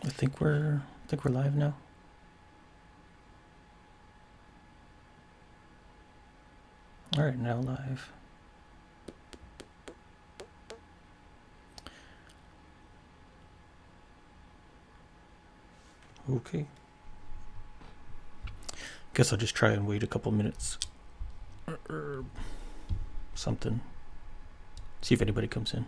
I think we're live now. All right, now live. Okay. Guess I'll just try and wait a couple minutes or something. See if anybody comes in.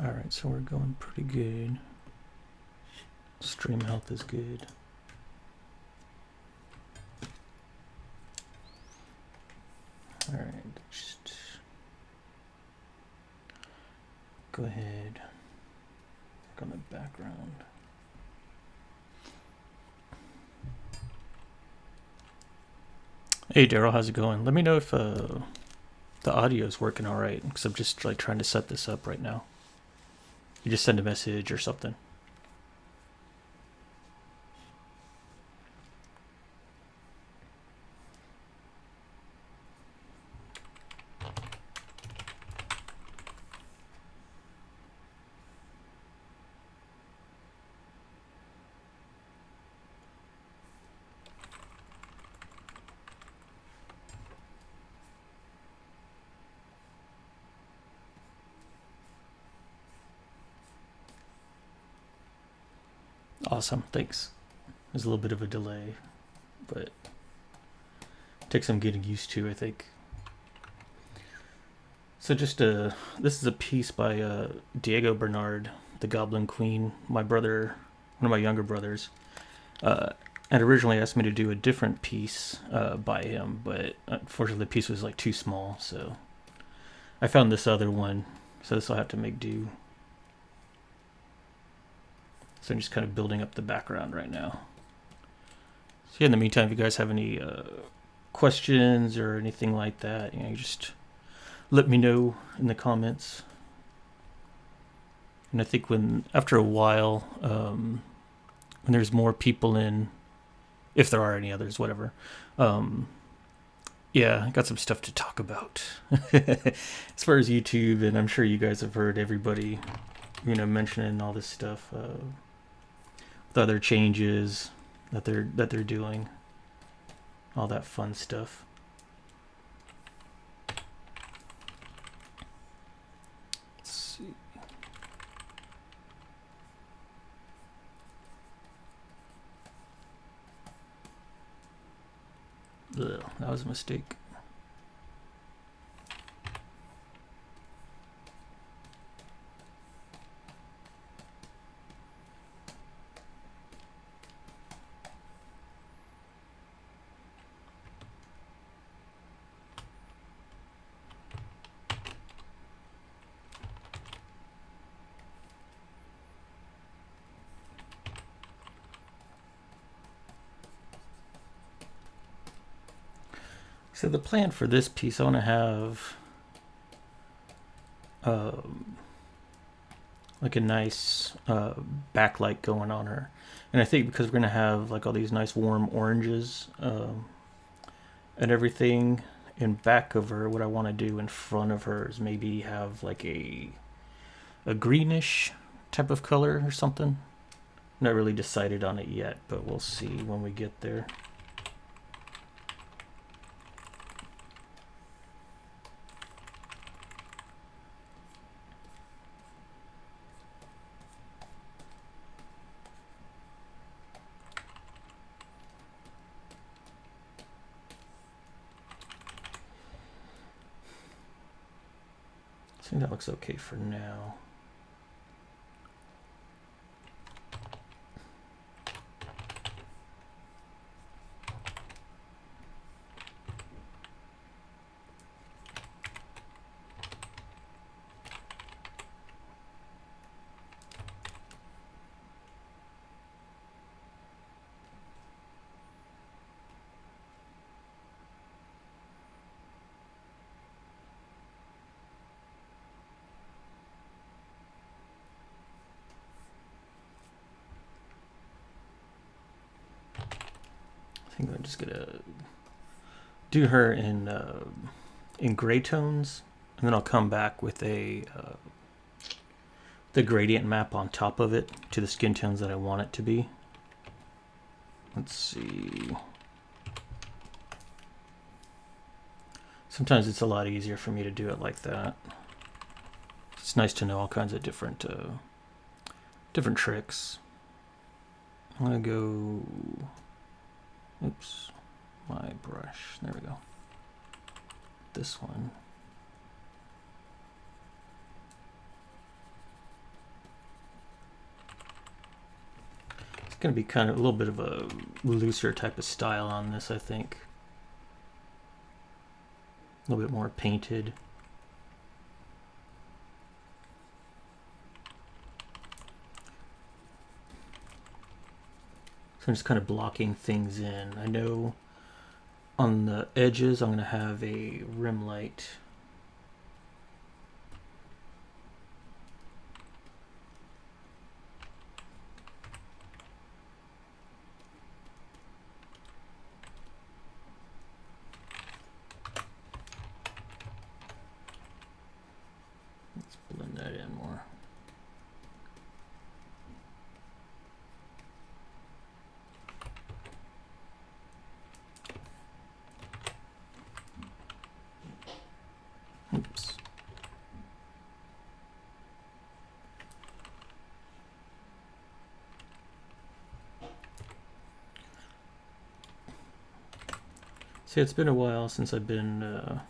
All right, so we're going pretty good. Stream health is good. All right, just go ahead, work on the background. Hey Daryl, how's it going? Let me know if the audio is working all right, because I'm just like trying to set this up right now. You just send a message or something. Awesome, thanks. There's a little bit of a delay, but it takes some getting used to, I think. So just this is a piece by Diego Bernard, the Goblin Queen. My brother, one of my younger brothers, had originally asked me to do a different piece by him, but unfortunately the piece was like too small, so I found this other one. So this will have to make do. So I'm just kind of building up the background right now. So yeah, in the meantime, if you guys have any questions or anything like that, you just let me know in the comments. And I think after a while, when there's more people in, if there are any others, whatever, yeah, I got some stuff to talk about as far as YouTube, and I'm sure you guys have heard everybody, mentioning all this stuff, with other changes that they're doing, all that fun stuff. Let's see. Ugh, that was a mistake. So the plan for this piece, I want to have like a nice backlight going on her. And I think because we're going to have like all these nice warm oranges and everything in back of her, what I want to do in front of her is maybe have like a greenish type of color or something. Not really decided on it yet, but we'll see when we get there. I think that looks okay for now. I think I'm just gonna do her in gray tones, and then I'll come back with the gradient map on top of it to the skin tones that I want it to be. Let's see. Sometimes it's a lot easier for me to do it like that. It's nice to know all kinds of different tricks. I'm gonna go. Oops, my brush. There we go. This one. It's gonna be kind of a little bit of a looser type of style on this, I think. A little bit more painted. So I'm just kind of blocking things in. I know on the edges I'm going to have a rim light. Let's blend that in more. Oops. See, it's been a while since I've been, well,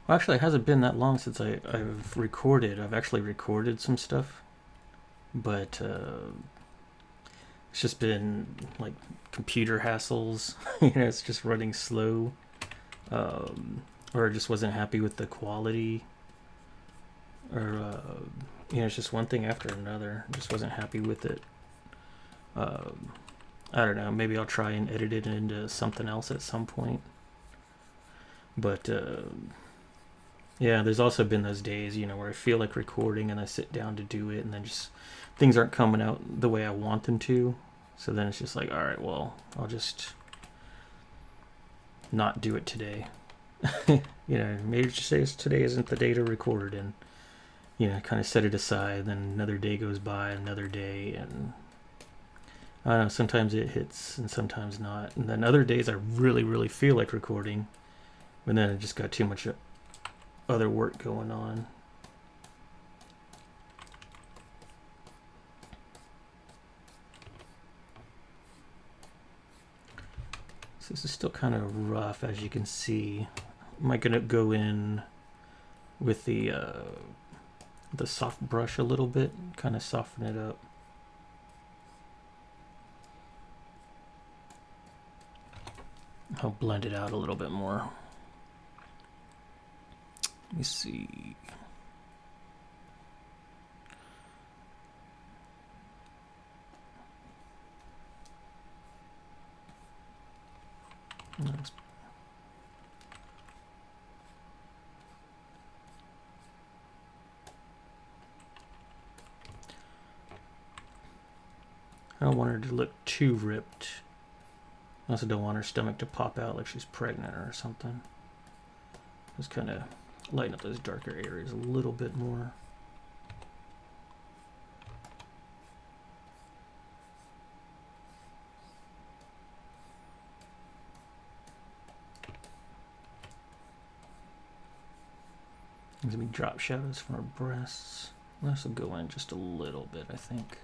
actually it hasn't been that long since I've recorded. I've actually recorded some stuff, but it's just been like computer hassles. It's just running slow, or I just wasn't happy with the quality, or it's just one thing after another. I just wasn't happy with it. I don't know, maybe I'll try and edit it into something else at some point. But yeah, there's also been those days, where I feel like recording and I sit down to do it, and then just things aren't coming out the way I want them to. So then it's just like, all right, well, I'll just not do it today. Maybe just say today isn't the day to record, and kind of set it aside. Then another day goes by, another day, and I don't know, sometimes it hits and sometimes not. And then other days I really, really feel like recording, but then I just got too much other work going on. So this is still kind of rough, as you can see. Am I gonna go in with the soft brush a little bit, kind of soften it up. I'll blend it out a little bit more. Let me see. Nice. I don't want her to look too ripped. I also don't want her stomach to pop out like she's pregnant or something. Just kind of lighten up those darker areas a little bit more. There's gonna be drop shadows from her breasts. This will go in just a little bit, I think.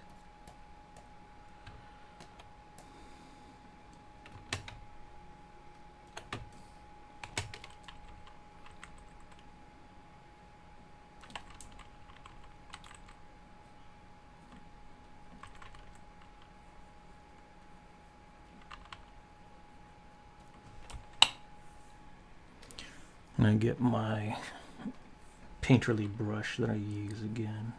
I'm gonna get my painterly brush that I use again.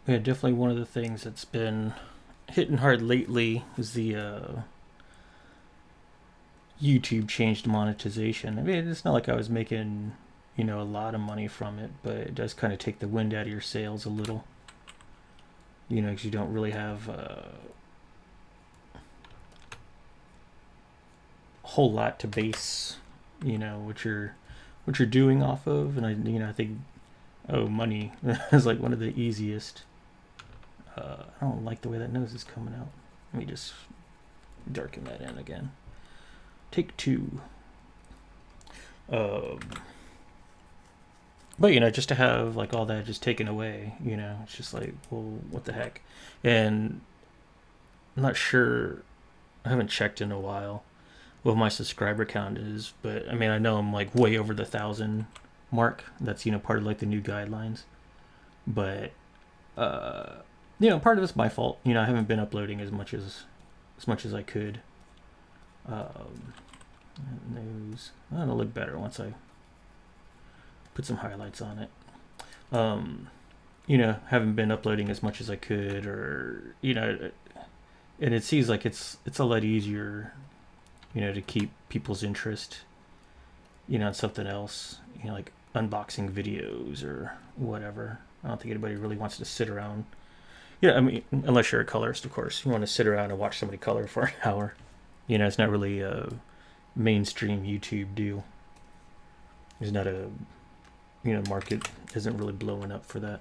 Yeah, definitely one of the things that's been hitting hard lately is the YouTube changed monetization. I mean, it's not like I was making, a lot of money from it, but it does kind of take the wind out of your sails a little. Because you don't really have a whole lot to base, what you're doing off of, and I think, money is like one of the easiest. I don't like the way that nose is coming out. Let me just darken that in again. Take two. But just to have like all that just taken away, it's just like, well, what the heck? And I'm not sure. I haven't checked in a while what my subscriber count is, but I mean, I know I'm like way over the 1,000 mark. That's part of like the new guidelines. But part of it's my fault. I haven't been uploading as much as I could. News. It'll look better once I put some highlights on it. Haven't been uploading as much as I could, or and it seems like it's a lot easier, to keep people's interest, in something else, like unboxing videos or whatever. I don't think anybody really wants to sit around. Yeah, I mean, unless you're a colorist, of course, you want to sit around and watch somebody color for an hour. It's not really a mainstream YouTube deal. There's not a, market isn't really blowing up for that.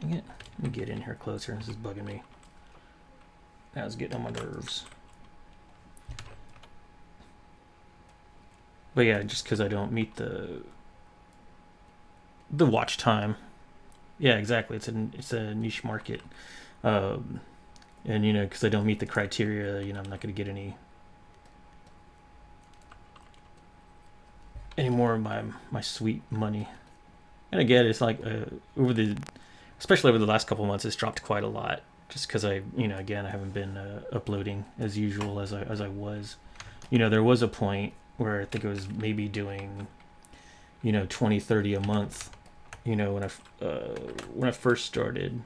Dang it. Let me get in here closer. This is bugging me. Now it's getting on my nerves. But yeah, just because I don't meet the watch time. Yeah, exactly. It's a niche market, and because I don't meet the criteria, I'm not going to get any more of my sweet money. And again, it's like especially over the last couple of months, it's dropped quite a lot. Just because again, I haven't been uploading as usual as I was. There was a point where I think it was maybe doing, 20, 30 a month, when I first started.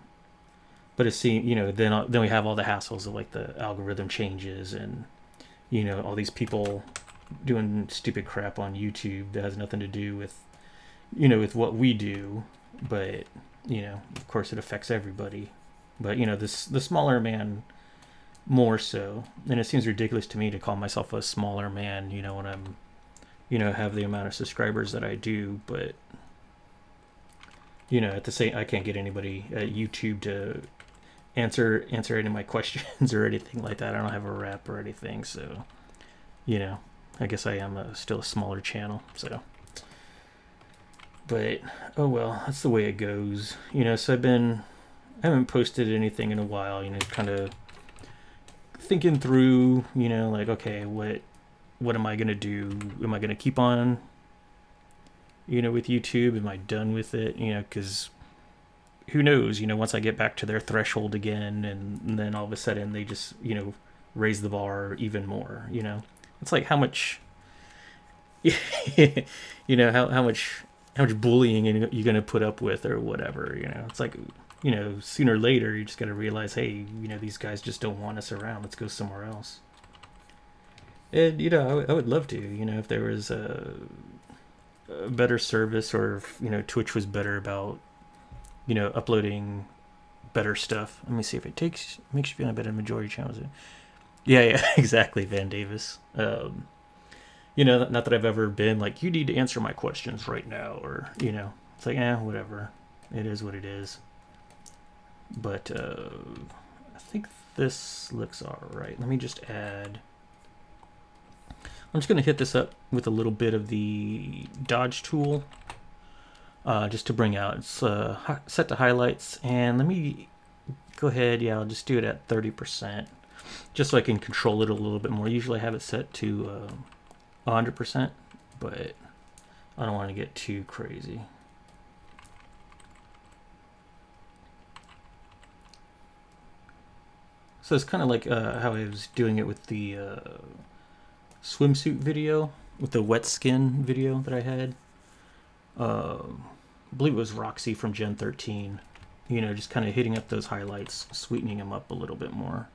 But it seemed, then we have all the hassles of like the algorithm changes and, all these people doing stupid crap on YouTube that has nothing to do with, with what we do. But, of course it affects everybody. But, the smaller man more so. And it seems ridiculous to me to call myself a smaller man, when I'm, have the amount of subscribers that I do. But, at the same, I can't get anybody at YouTube to answer any of my questions or anything like that. I don't have a rep or anything. So, I guess I am still a smaller channel. So, but, oh well, that's the way it goes. So I haven't posted anything in a while, kind of thinking through, like, okay, what am I going to do? Am I going to keep on, with YouTube? Am I done with it? Because who knows, once I get back to their threshold again, and then all of a sudden they just, raise the bar even more, It's like how much, how much bullying are you going to put up with or whatever, It's like, sooner or later you just got to realize, hey, these guys just don't want us around. Let's go somewhere else. And, I would love to, if there was a better service, or if, Twitch was better about, uploading better stuff. Let me see if it makes you feel better than majority channels. Yeah, exactly, Van Davis. Not that I've ever been like, you need to answer my questions right now, or, it's like, whatever. It is what it is. But I think this looks alright. Let me just add. I'm just going to hit this up with a little bit of the dodge tool, just to bring out. It's set to highlights, and let me go ahead. Yeah, I'll just do it at 30%, just so I can control it a little bit more. Usually I have it set to 100%, but I don't want to get too crazy. So it's kind of like how I was doing it with the swimsuit video. with the wet skin video that I had. I believe it was Roxy from Gen 13. You know, just kind of hitting up those highlights, sweetening them up a little bit more.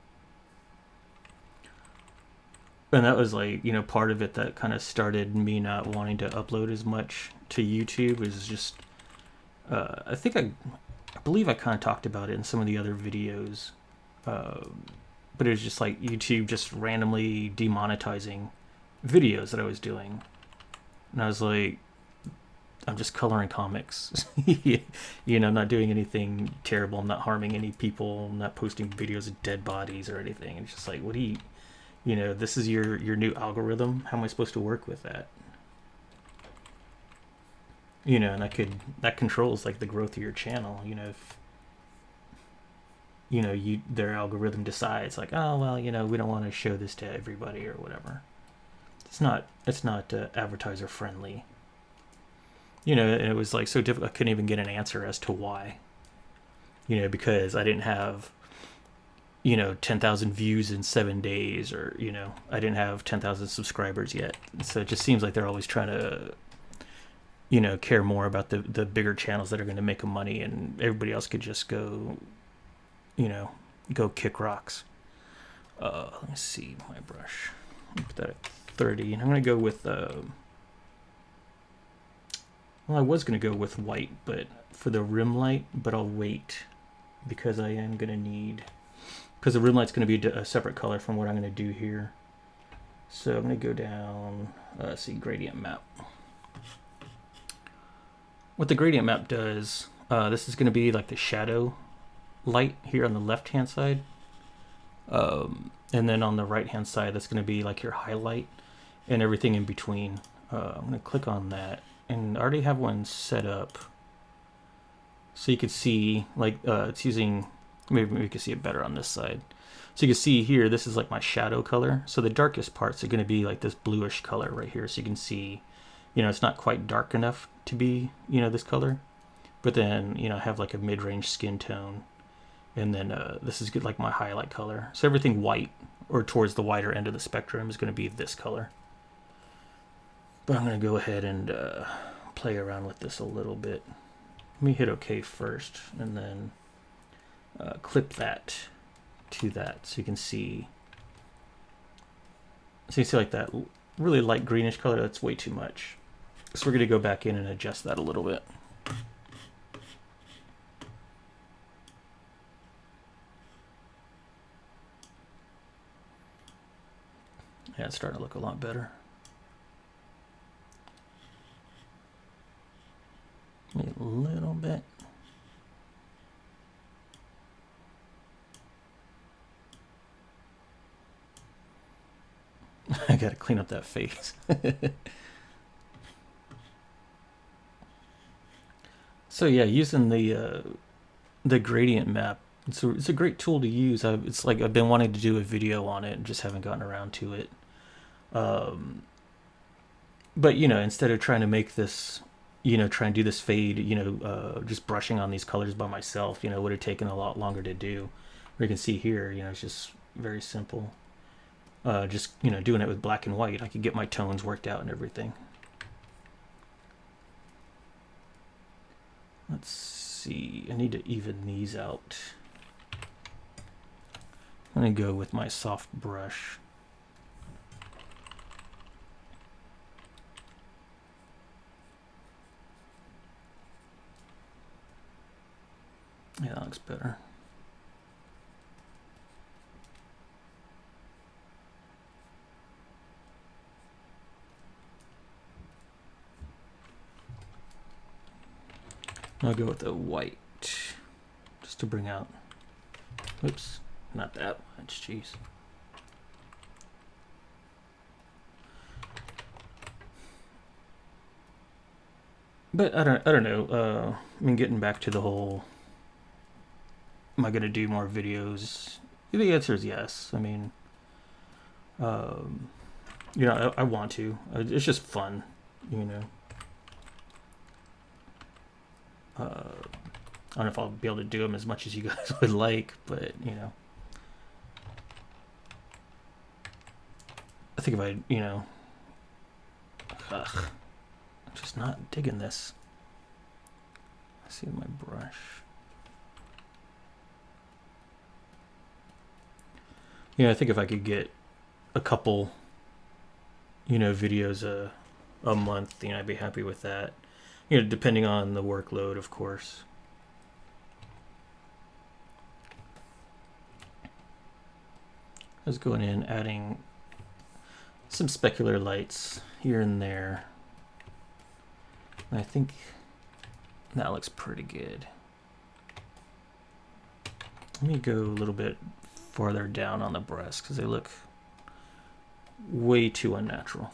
And that was like, you know, part of it that kind of started me not wanting to upload as much to YouTube is just, I believe I kind of talked about it in some of the other videos. But it was just like YouTube just randomly demonetizing videos that I was doing. And I was like, I'm just coloring comics. You know, I'm not doing anything terrible. I'm not harming any people. I'm not posting videos of dead bodies or anything. It's just like, what do you know, this is your new algorithm. How am I supposed to work with that? You know, and that controls like the growth of your channel. You know, if you know their algorithm decides like, oh well, you know, we don't want to show this to everybody or whatever. It's not advertiser friendly. You know, and it was like so difficult. I couldn't even get an answer as to why. You know, because I didn't have, you know, 10,000 views in 7 days, or, you know, I didn't have 10,000 subscribers yet. So it just seems like they're always trying to, you know, care more about the bigger channels that are going to make them money, and everybody else could just go, you know, go kick rocks. Let me see my brush. Put that at 30, and I'm going to go with, well, I was going to go with white, but for the rim light, but I'll wait because I am going to need, because the rim light's going to be a separate color from what I'm going to do here. So I'm going to go down, see, gradient map. What the gradient map does, this is going to be like the shadow light here on the left hand side. And then on the right hand side, that's going to be like your highlight and everything in between. I'm going to click on that, and I already have one set up. So you could see, like, it's using, maybe we can see it better on this side. So you can see here, this is like my shadow color. So the darkest parts are going to be like this bluish color right here. So you can see, you know, it's not quite dark enough to be, you know, this color. But then, you know, I have like a mid-range skin tone. And then this is good, like my highlight color. So everything white, or towards the wider end of the spectrum, is going to be this color. But I'm going to go ahead and play around with this a little bit. Let me hit OK first, and then clip that to that, so you can see. So you see like that really light greenish color, that's way too much. So we're going to go back in and adjust that a little bit. Yeah, it's starting to look a lot better. Maybe a little bit. I gotta clean up that face. So yeah, using the gradient map, it's a great tool to use. It's like I've been wanting to do a video on it and just haven't gotten around to it. But you know, instead of trying to make this, you know, try and do this fade, you know, just brushing on these colors by myself, you know, would have taken a lot longer to do. Where you can see here, you know, it's just very simple. Just, you know, doing it with black and white, I could get my tones worked out and everything. Let's see, I need to even these out. I'm gonna go with my soft brush. Yeah, that looks better. I'll go with the white, just to bring out, oops, not that much, jeez. But I don't know, I mean, getting back to the whole, am I going to do more videos? The answer is yes. I mean, you know, I want to. It's just fun, you know. I don't know if I'll be able to do them as much as you guys would like, but, you know. I think if I, you know, Ugh, I'm just not digging this. Let's see my brush. I think if I could get a couple, videos a month, I'd be happy with that. Depending on the workload, of course. I was going in, adding some specular lights here and there. And I think that looks pretty good. Let me go a little bit farther down on the breast because they look way too unnatural.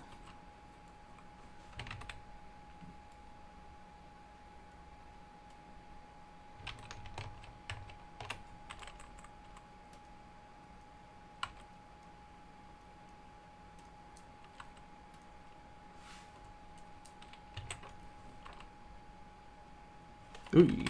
Ooh.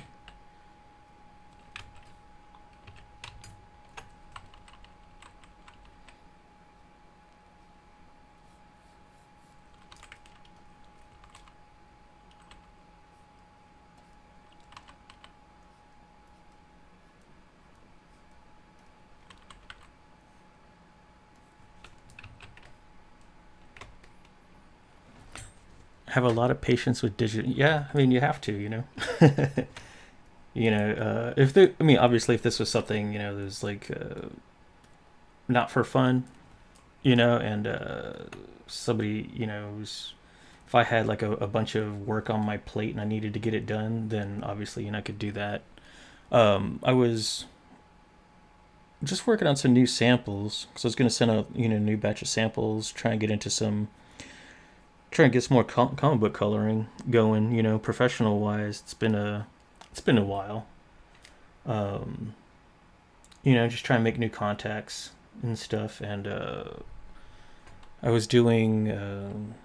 Have a lot of patience with digital. Yeah, I mean, you have to. If obviously, if this was something, there's like not for fun, and somebody, if I had like a bunch of work on my plate and I needed to get it done, then obviously, I could do that. I was just working on some new samples because I was going to send out, a new batch of samples, try and get into try and get some more comic book coloring going, professional wise. It's been a while. Just trying to make new contacts and stuff. And I was doing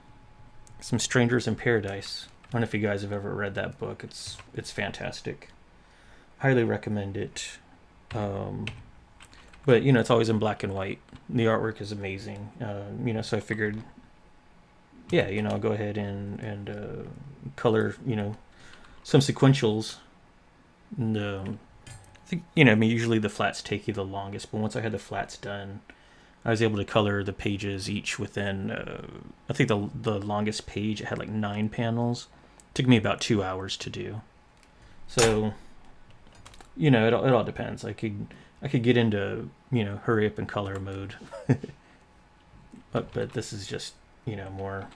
some Strangers in Paradise. I don't know if you guys have ever read that book. It's fantastic. Highly recommend it. But it's always in black and white. The artwork is amazing. So I figured, yeah, I'll go ahead and color, some sequentials. And I think, usually the flats take you the longest, but once I had the flats done, I was able to color the pages each within, I think the longest page, it had like 9 panels. It took me about 2 hours to do. So, it all depends. I could get into, hurry up and color mode. but this is just, more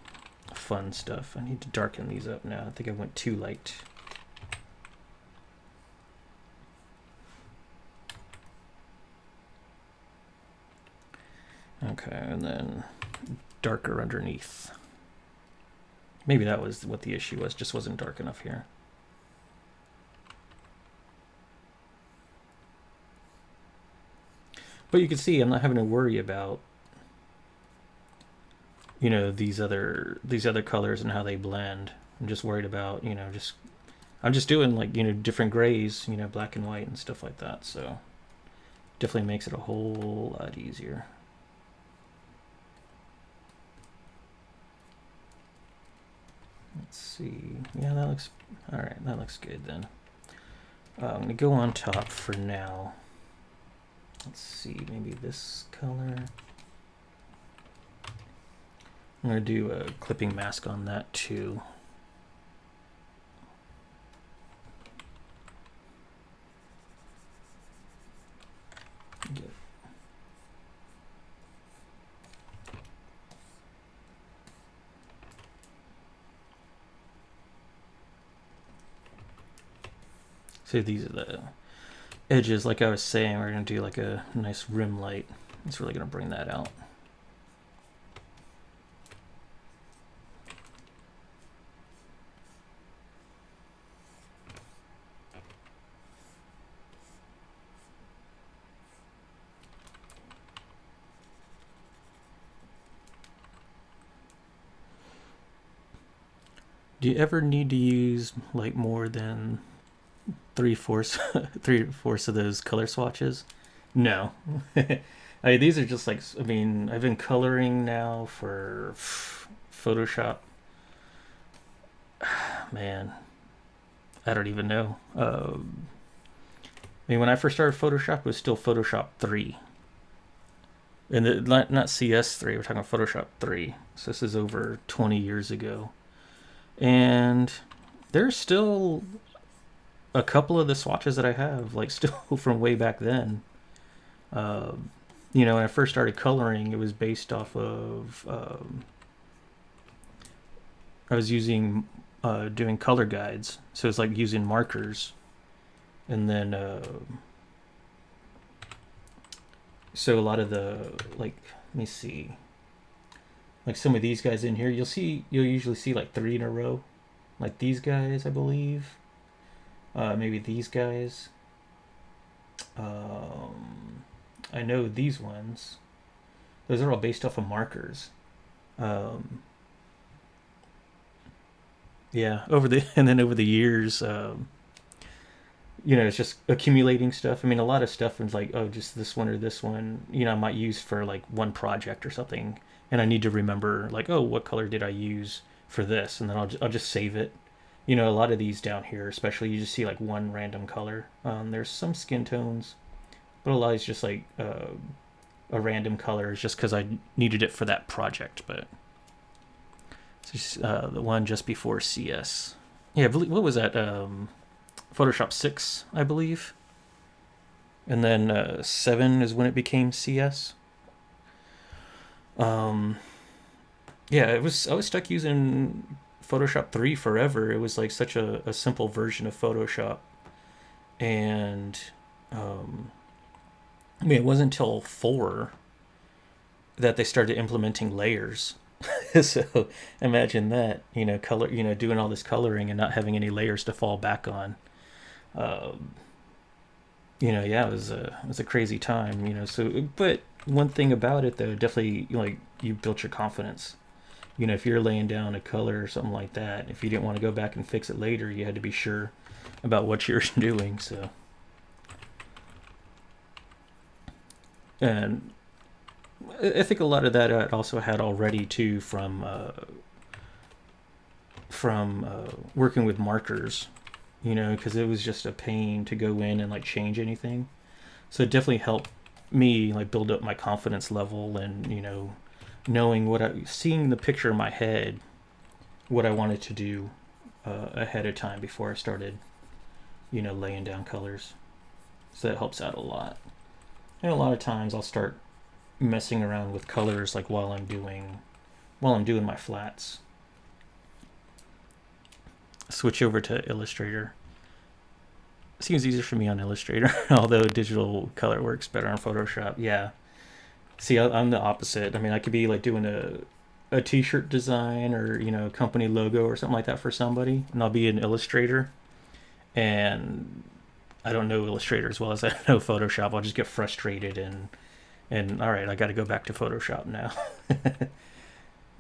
fun stuff. I need to darken these up now. I think I went too light. Okay, and then darker underneath. Maybe that was what the issue was, just wasn't dark enough here. But you can see I'm not having to worry about these other colors and how they blend. I'm just worried about I'm just doing like different grays, black and white and stuff like that. So definitely makes it a whole lot easier. Let's see. Yeah, that looks all right. That looks good then. I'm gonna go on top for now. Let's see, maybe this color. I'm going to do a clipping mask on that too. Get. So these are the edges, like I was saying, we're going to do like a nice rim light. It's really going to bring that out. Do you ever need to use like more than 3/4 of those color swatches? No. These are just like, I've been coloring now for Photoshop Man, I don't even know. I mean, when I first started Photoshop, it was still Photoshop 3. And not CS3, we're talking Photoshop 3. So this is over 20 years ago. And there's still a couple of the swatches that I have, like, still from way back then. When I first started coloring, it was based off of I was using doing color guides, so it's like using markers, and then so a lot of the, like, let me see, like some of these guys in here, you'll usually see like 3 in a row, like these guys, I believe, maybe these guys. I know these ones; those are all based off of markers. Um, yeah, over the years, it's just accumulating stuff. I mean, a lot of stuff is like, oh, just this one or this one, I might use for like one project or something, and I need to remember, like, oh, what color did I use for this, and then I'll just save it. A lot of these down here, especially, you just see like one random color. There's some skin tones, but a lot is just like a random color, is just because I needed it for that project. But it's just, the one just before CS. Yeah, what was that? Photoshop 6, I believe. And then 7 is when it became CS. Yeah, I was stuck using Photoshop 3 forever. It was like such a simple version of Photoshop. And I mean, it wasn't until 4 that they started implementing layers. So imagine that, color, doing all this coloring and not having any layers to fall back on. Um, yeah, it was a crazy time, So, but one thing about it though, definitely, like, you built your confidence. If you're laying down a color or something like that, if you didn't want to go back and fix it later, you had to be sure about what you're doing. So, and I think a lot of that I also had already too from working with markers, because it was just a pain to go in and like change anything. So it definitely helped me like build up my confidence level, and knowing seeing the picture in my head, what I wanted to do ahead of time before I started, laying down colors. So that helps out a lot. And a lot of times I'll start messing around with colors like while I'm doing my flats. Switch over to Illustrator. Seems easier for me on Illustrator, although digital color works better on Photoshop. Yeah. See, I'm the opposite. I mean, I could be like doing a t-shirt design, or company logo or something like that for somebody, and I'll be an Illustrator, and I don't know Illustrator as well as I know Photoshop. I'll just get frustrated, and all right, I got to go back to Photoshop now.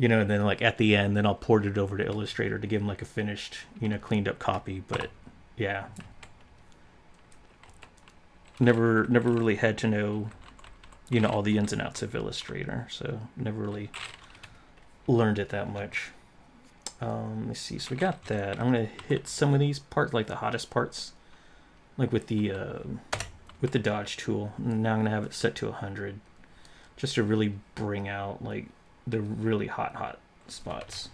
And then like at the end, then I'll port it over to Illustrator to give them like a finished, cleaned up copy. But yeah, never really had to know, all the ins and outs of Illustrator, so never really learned it that much. Let's see. So we got that. I'm gonna hit some of these parts, like the hottest parts, like with the dodge tool. Now I'm gonna have it set to 100, just to really bring out like the really hot spots.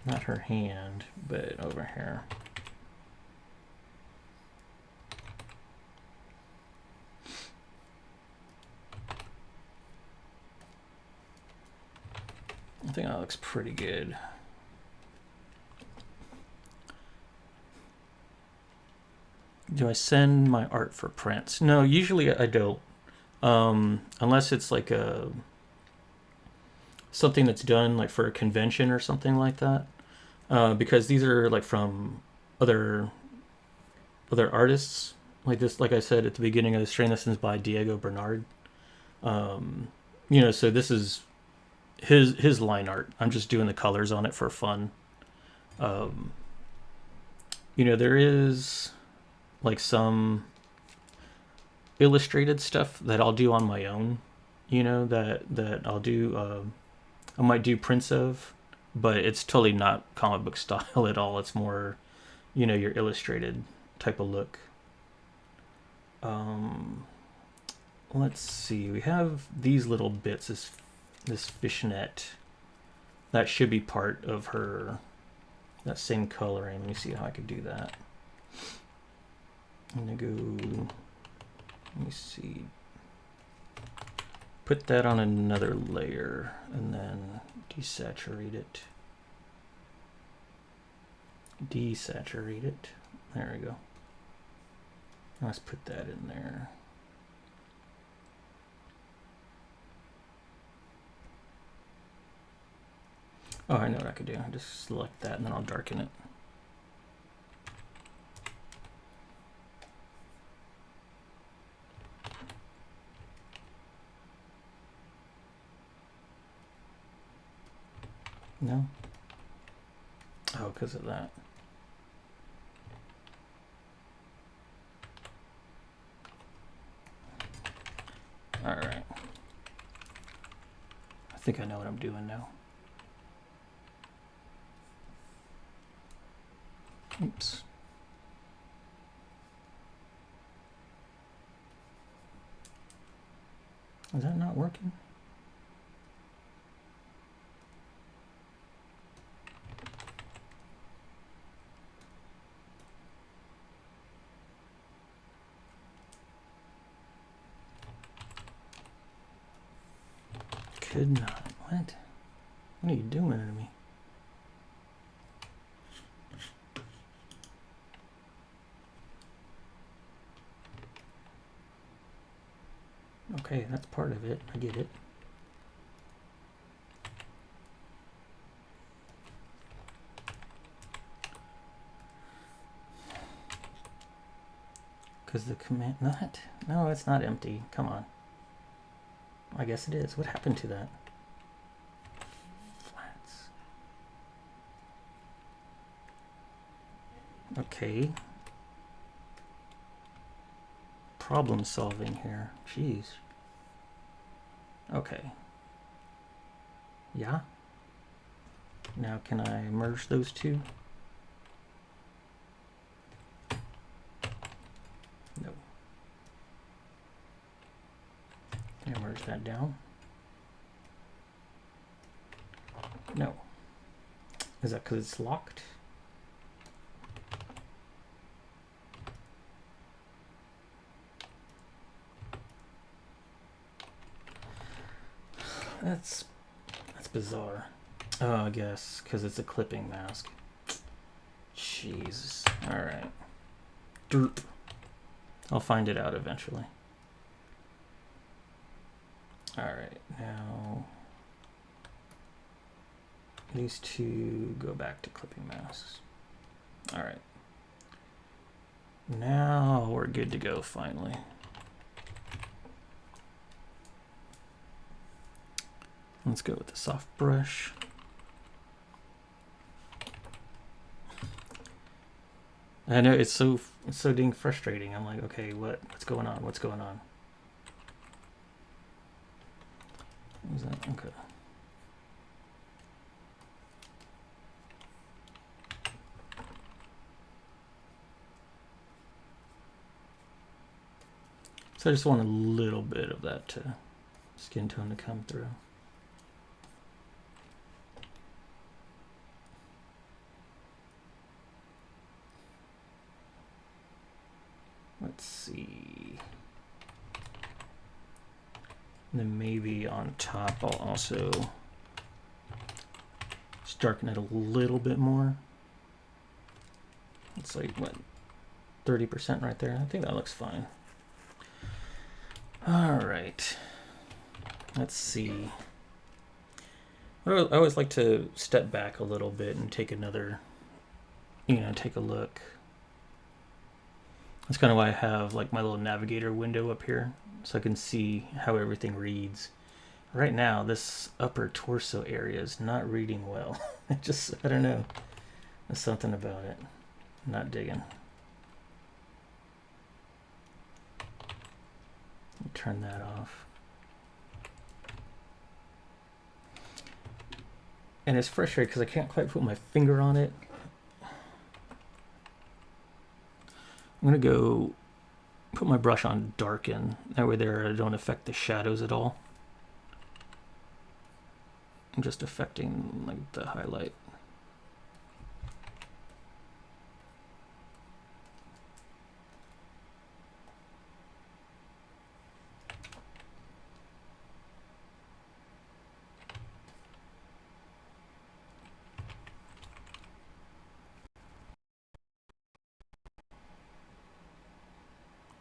Not her hand, but over here. I think that looks pretty good. Do I send my art for prints? No, usually I don't. Unless it's like something that's done like for a convention or something like that. Because these are like from other artists. Like this, like I said at the beginning of this train, this is by Diego Bernard. So this is his line art. I'm just doing the colors on it for fun. There is like some illustrated stuff that I'll do on my own. That I'll do. I might do prints of. but it's totally not comic book style at all. It's more, you know, your illustrated type of look. Let's see. We have these little bits. This fishnet that should be part of her. That same coloring. Let me see how I could do that. I'm gonna go. Let me see. Put that on another layer and then desaturate it. Desaturate it. There we go. Let's put that in there. Oh, I know what I could do. I just select that and then I'll darken it. No? Oh, because of that. All right. I think I know what I'm doing now. Oops. Is that not working? Could not. What? What are you doing to me? Okay, that's part of it. I get it. Because the command... Not? No, it's not empty. Come on. I guess it is. What happened to that? Flats. Okay. Problem solving here. Jeez. Okay. Yeah. Now can I merge those two? No. Can I merge that down? No. Is that because it's locked? That's bizarre. Oh, I guess because it's a clipping mask. Jesus. All right. Derp. I'll find it out eventually. All right. Now these two go back to clipping masks. All right. Now we're good to go finally. Let's go with the soft brush. I know it's so dang frustrating. I'm like, okay, what's going on? What's going on? What was that? Okay. So I just want a little bit of that skin tone to come through. Let's see. And then maybe on top I'll also just darken it a little bit more. It's like, what, 30% right there? I think that looks fine. All right. Let's see. I always like to step back a little bit and take another, take a look. That's kind of why I have like my little navigator window up here, so I can see how everything reads. Right now, this upper torso area is not reading well. I don't know. There's something about it. I'm not digging. Turn that off. And it's frustrating because I can't quite put my finger on it. I'm going to go put my brush on darken. That way there I don't affect the shadows at all. I'm just affecting like the highlight.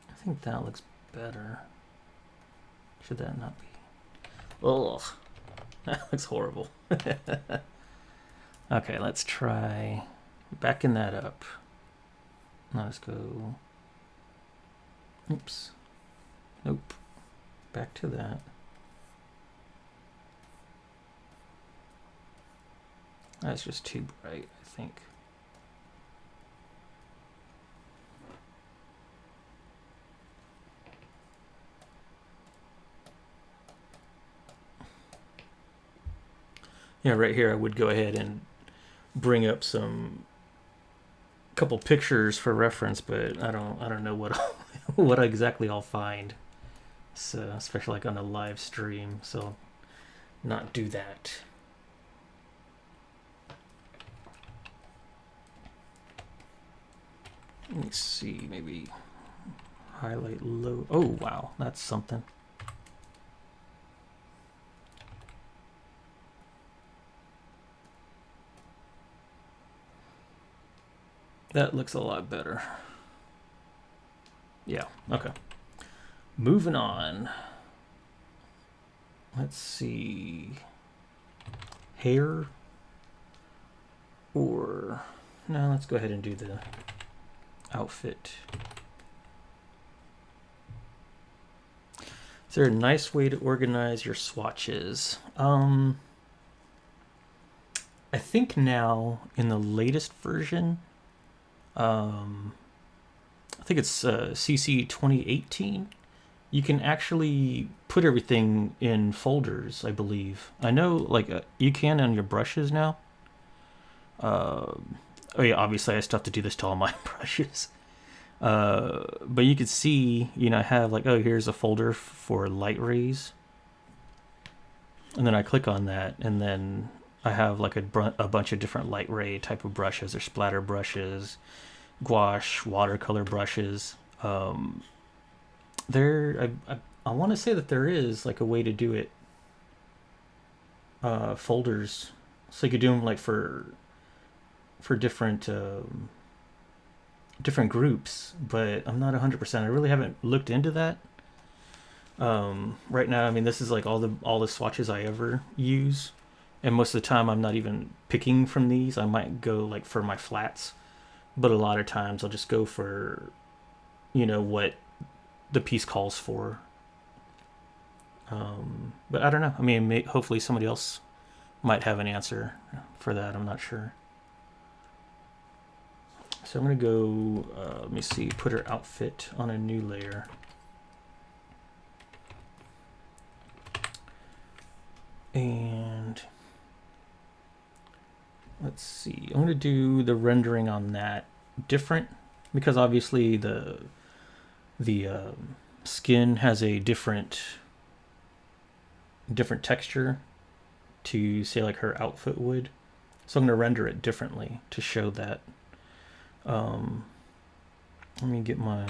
I think that looks better. Should that not be? Ugh, that looks horrible. Okay, let's try backing that up. Now let's go. Oops. Nope. Back to that. That's just too bright, I think. Yeah, right here I would go ahead and bring up some couple pictures for reference, but I don't know what what exactly I'll find. So especially like on a live stream, so not do that. Let me see, maybe highlight low. Oh wow, that's something. That looks a lot better. Yeah, okay. Moving on. Let's see. Hair. Or, no, let's go ahead and do the outfit. Is there a nice way to organize your swatches? I think now in the latest version, I think it's CC 2018, you can actually put everything in folders, I believe. I know like you can on your brushes now. Oh yeah, obviously I still have to do this to all my brushes. But you can see, you know, I have like, oh, here's a folder for light rays. And then I click on that, and then I have like a bunch of different light ray type of brushes, or splatter brushes, gouache, watercolor brushes. I want to say that there is like a way to do it, folders, so you could do them like for different different groups, but I'm not 100%. I really haven't looked into that. Right now, I mean, this is like all the swatches I ever use, and most of the time I'm not even picking from these. I might go like for my flats, but a lot of times I'll just go for, you know, what the piece calls for. But I don't know. I mean, hopefully somebody else might have an answer for that. I'm not sure. So I'm gonna go, let me see, put her outfit on a new layer. And let's see, I'm gonna do the rendering on that different, because obviously the skin has a different texture to say like her outfit would. So I'm gonna render it differently to show that. Let me get my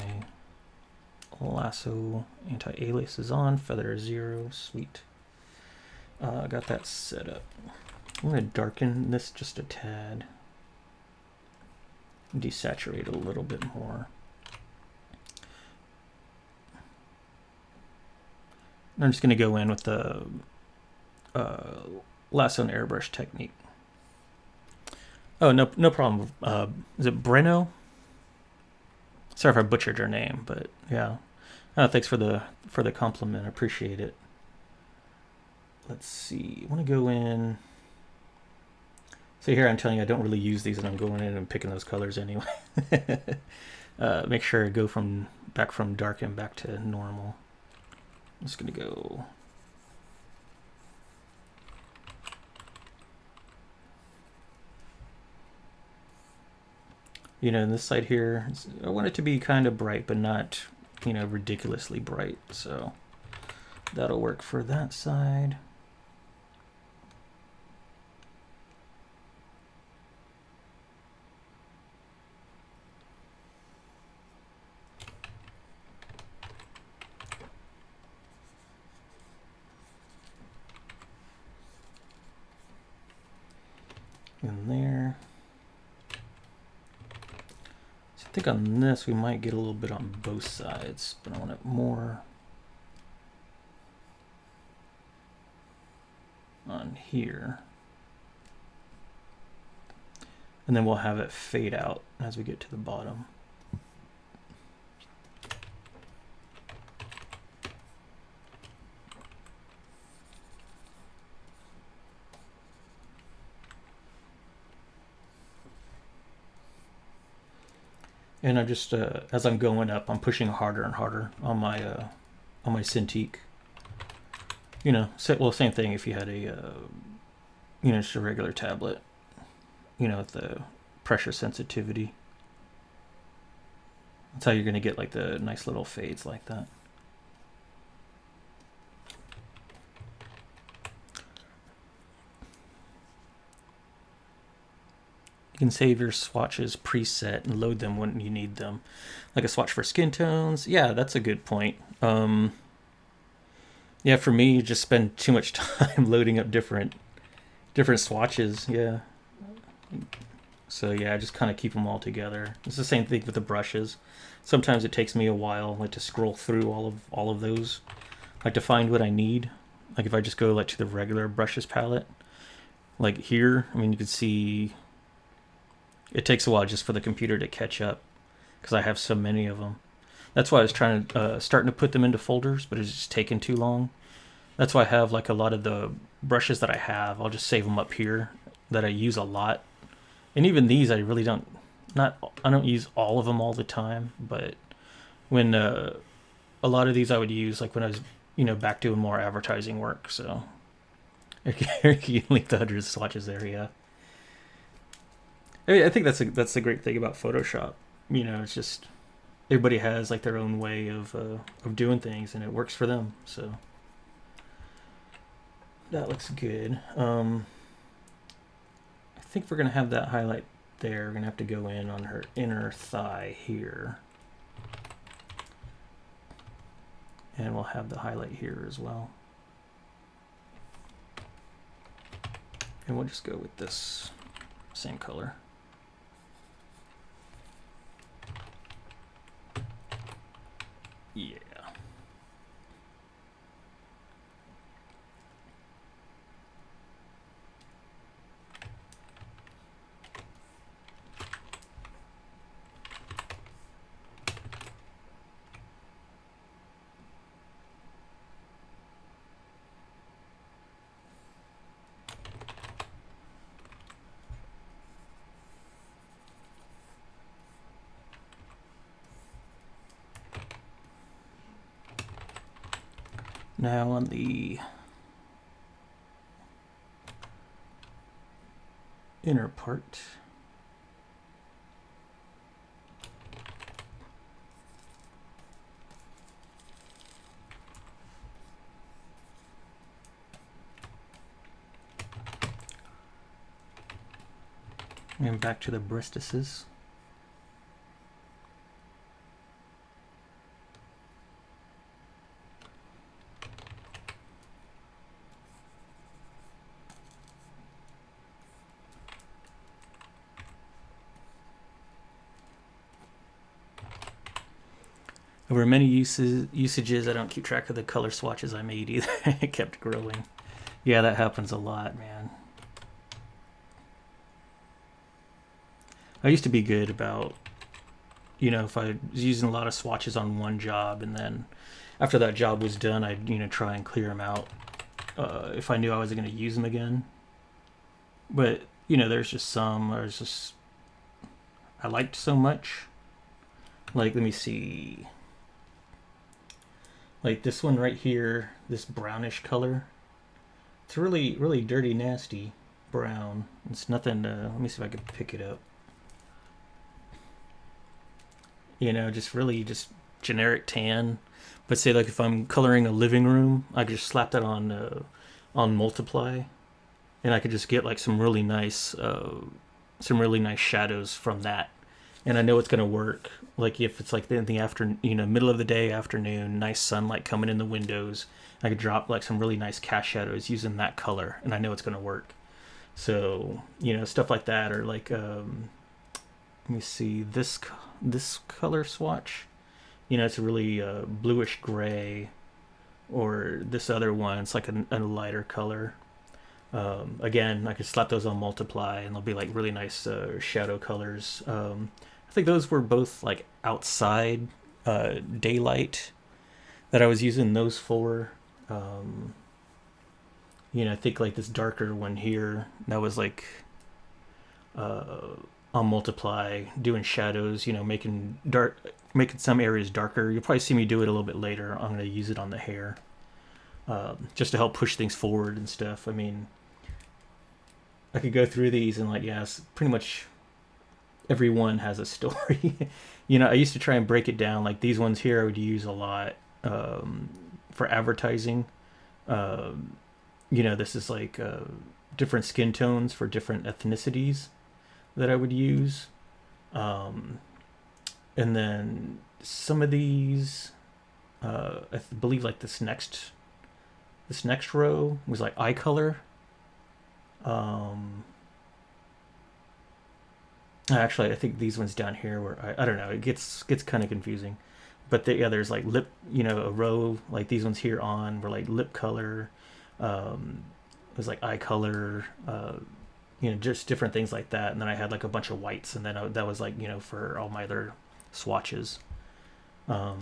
lasso anti-aliases on, feather 0, sweet. I got that set up. I'm going to darken this just a tad. Desaturate a little bit more. And I'm just going to go in with the lasso and airbrush technique. Oh, no problem. Is it Breno? Sorry if I butchered your name, but yeah. Thanks for the compliment. I appreciate it. Let's see. I want to go in. So here I'm telling you I don't really use these, and I'm going in and picking those colors anyway. Make sure I go back from darken back to normal. I'm just gonna go. You know, and this side here, I want it to be kind of bright, but not, you know, ridiculously bright. So that'll work for that side. In there. So I think on this we might get a little bit on both sides, but I want it more on here. And then we'll have it fade out as we get to the bottom. And I'm just, as I'm going up, I'm pushing harder and harder on my Cintiq. You know, well, same thing if you had a, you know, just a regular tablet. You know, with the pressure sensitivity. That's how you're going to get like the nice little fades like that. You can save your swatches preset and load them when you need them. Like a swatch for skin tones. Yeah, that's a good point. Yeah, for me, you just spend too much time loading up different swatches. Yeah. So yeah, I just kind of keep them all together. It's the same thing with the brushes. Sometimes it takes me a while, like to scroll through all of those, like to find what I need. Like if I just go like to the regular brushes palette, like here, I mean, you can see it takes a while just for the computer to catch up because I have so many of them. That's why I was trying to starting to put them into folders, but it's just taking too long. That's why I have like a lot of the brushes that I have. I'll just save them up here that I use a lot. And even these, I really don't use all of them all the time. But when a lot of these I would use like when I was, you know, back doing more advertising work. So you can leave the hundreds of swatches there. Yeah. I think that's the great thing about Photoshop. You know, it's just everybody has like their own way of doing things, and it works for them. So that looks good. I think we're gonna have that highlight there. We're gonna have to go in on her inner thigh here, and we'll have the highlight here as well. And we'll just go with this same color. Yeah. Now on the inner part, and back to the breastises. Over many usages, I don't keep track of the color swatches I made either. It kept growing. Yeah, that happens a lot, man. I used to be good about, you know, if I was using a lot of swatches on one job, and then after that job was done, I'd, you know, try and clear them out if I knew I wasn't going to use them again. But, you know, there's just some I liked so much. Like, let me see. Like this one right here, this brownish color. It's really, really dirty, nasty brown. It's nothing, let me see if I can pick it up. You know, just really just generic tan. But say like if I'm coloring a living room, I could just slap that on multiply, and I could just get like some really nice shadows from that. And I know it's gonna work. Like if it's like in the after, middle of the day, afternoon, nice sunlight coming in the windows, I could drop like some really nice cast shadows using that color, and I know it's gonna work. So stuff like that, or like let me see this color swatch. It's a really bluish gray, or this other one. It's like a lighter color. Again, I could slap those on multiply, and they'll be like really nice shadow colors. I think those were both like outside daylight that I was using those for. I think like this darker one here, that was like on multiply, doing shadows, making some areas darker. You'll probably see me do it a little bit later. I'm going to use it on the hair, just to help push things forward and stuff. I mean, I could go through these and like, yes, pretty much everyone has a story. I used to try and break it down. Like these ones here I would use a lot for advertising. This is like different skin tones for different ethnicities that I would use. And then some of these, I believe like this next row was like eye color. Actually, I think these ones down here were I don't know. It gets kind of confusing, but there's like lip. A row like these ones here on were like lip color. It was like eye color. Just different things like that. And then I had like a bunch of whites, and then that was like for all my other swatches. But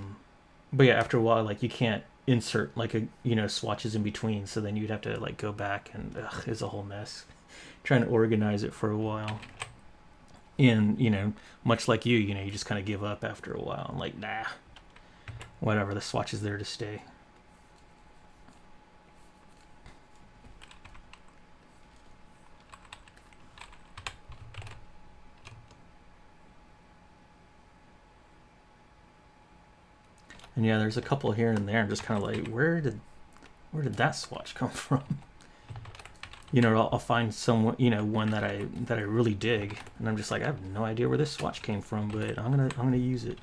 yeah, after a while, like you can't insert like swatches in between, so then you'd have to like go back, and it's a whole mess trying to organize it for a while. And much like you just kind of give up after a while. I'm like, nah, whatever, the swatch is there to stay. And yeah, there's a couple here and there. I'm just kind of like, where did that swatch come from? I'll find someone, one that I really dig, and I'm just like, I have no idea where this swatch came from, but I'm gonna use it.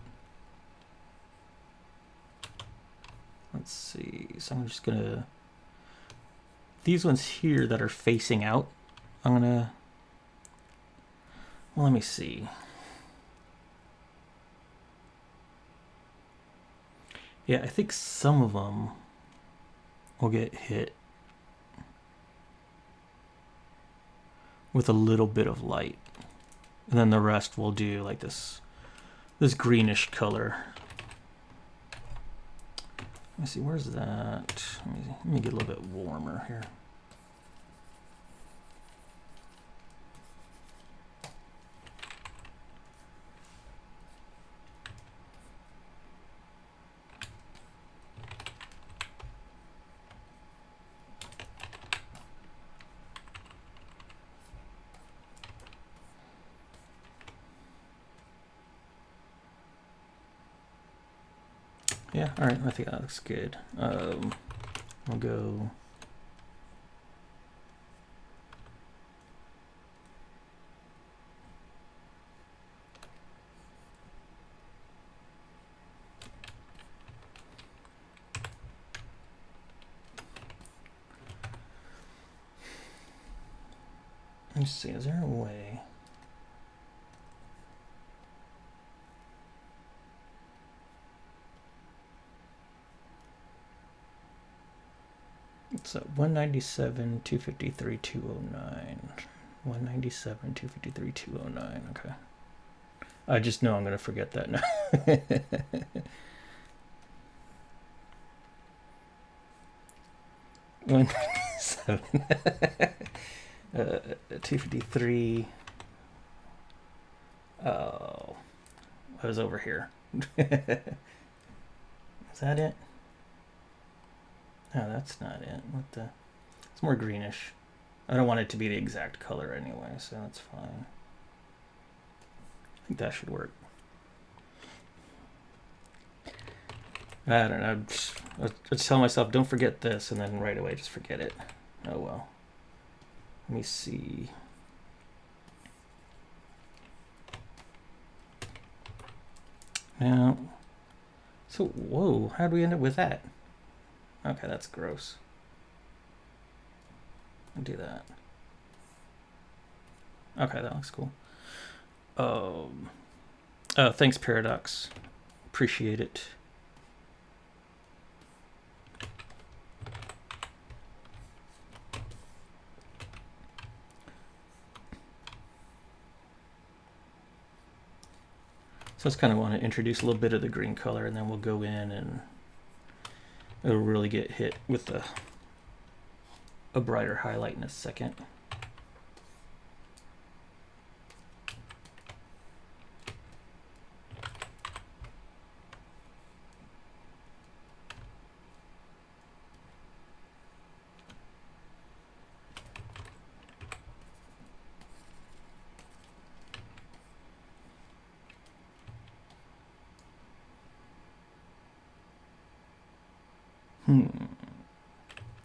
Let's see. So I'm just gonna, these ones here that are facing out, well, let me see. Yeah, I think some of them will get hit with a little bit of light, and then the rest will do like this greenish color. Let me see, where's that? Let me get a little bit warmer here. Yeah, all right, I think that looks good. I'll go. Let me see, is there a way? So 197, 253, 209. 197, 253, 209. Okay. I just know I'm going to forget that now. 197. 253. Oh, I was over here. Is that it? No, that's not it. What the? It's more greenish. I don't want it to be the exact color anyway, so that's fine. I think that should work. I don't know. I just tell myself, don't forget this, and then right away just forget it. Oh well. Let me see. Now, so whoa, how do we end up with that? Okay, that's gross. I'll do that. Okay, that looks cool. Oh, thanks, Paradox. Appreciate it. So I just kind of want to introduce a little bit of the green color, and then we'll go in and it'll really get hit with a brighter highlight in a second.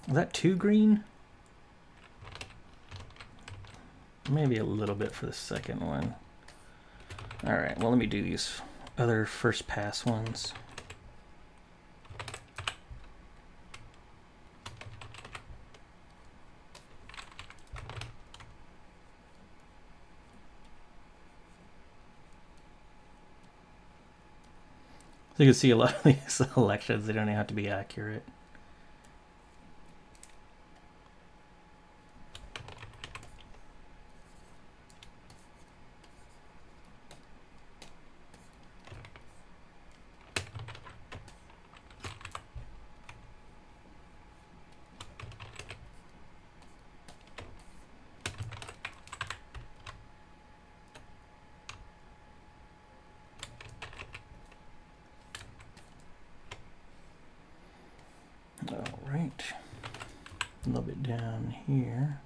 Is that too green? Maybe a little bit for the second one. All right, well, let me do these other first pass ones. So you can see a lot of these selections, they don't even have to be accurate. All right, a little bit down here.